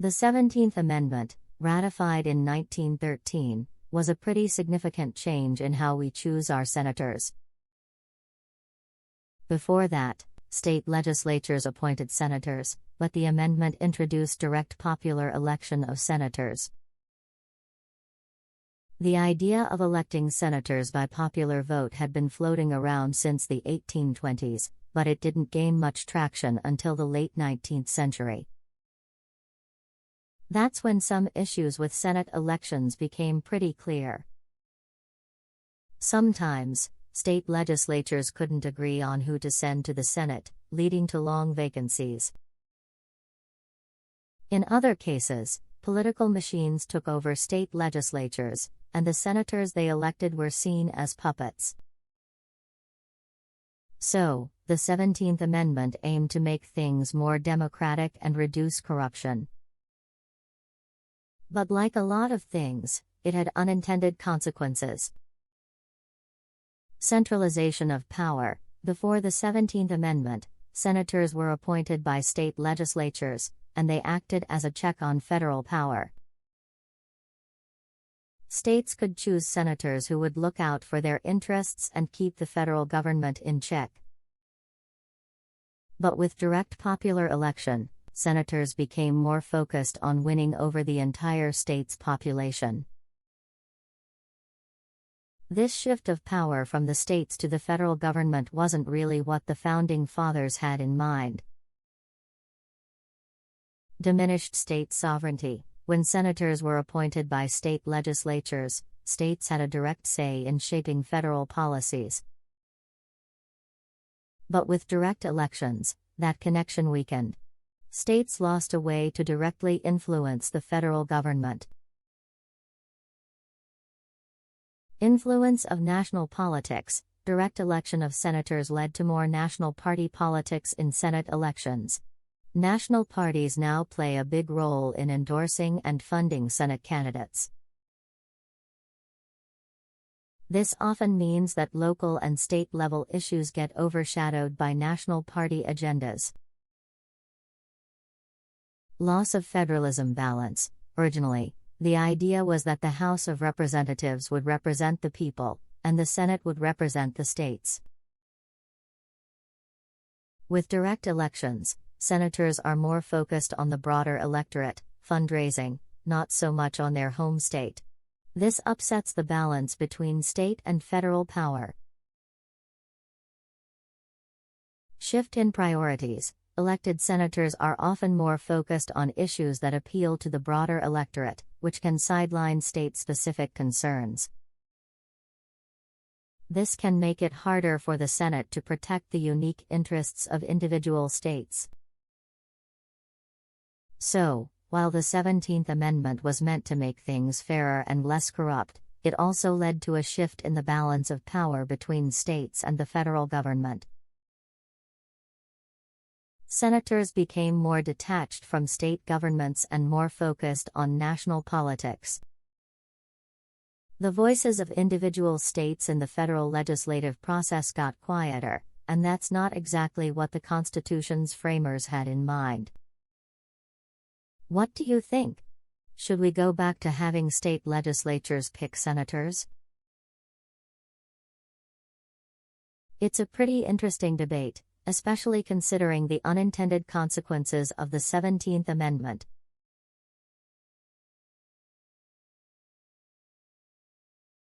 The 17th Amendment, ratified in 1913, was a pretty significant change in how we choose our senators. Before that, state legislatures appointed senators, but the amendment introduced direct popular election of senators. The idea of electing senators by popular vote had been floating around since the 1820s, but it didn't gain much traction until the late 19th century. That's when some issues with Senate elections became pretty clear. Sometimes, state legislatures couldn't agree on who to send to the Senate, leading to long vacancies. In other cases, political machines took over state legislatures, and the senators they elected were seen as puppets. So, the 17th Amendment aimed to make things more democratic and reduce corruption. But like a lot of things, it had unintended consequences. Centralization of power. Before the 17th Amendment, senators were appointed by state legislatures, and they acted as a check on federal power. States could choose senators who would look out for their interests and keep the federal government in check. But with direct popular election, senators became more focused on winning over the entire state's population. This shift of power from the states to the federal government wasn't really what the Founding Fathers had in mind. Diminished state sovereignty. When senators were appointed by state legislatures, states had a direct say in shaping federal policies. But with direct elections, that connection weakened. States lost a way to directly influence the federal government. Influence of national politics. Direct election of senators led to more national party politics in Senate elections. National parties now play a big role in endorsing and funding Senate candidates. This often means that local and state-level issues get overshadowed by national party agendas. Loss of federalism balance. Originally, the idea was that the House of Representatives would represent the people, and the Senate would represent the states. With direct elections, senators are more focused on the broader electorate, fundraising, not so much on their home state. This upsets the balance between state and federal power. Shift in priorities. Elected senators are often more focused on issues that appeal to the broader electorate, which can sideline state-specific concerns. This can make it harder for the Senate to protect the unique interests of individual states. So, while the 17th Amendment was meant to make things fairer and less corrupt, it also led to a shift in the balance of power between states and the federal government. Senators became more detached from state governments and more focused on national politics. The voices of individual states in the federal legislative process got quieter, and that's not exactly what the Constitution's framers had in mind. What do you think? Should we go back to having state legislatures pick senators? It's a pretty interesting debate, especially considering the unintended consequences of the 17th Amendment.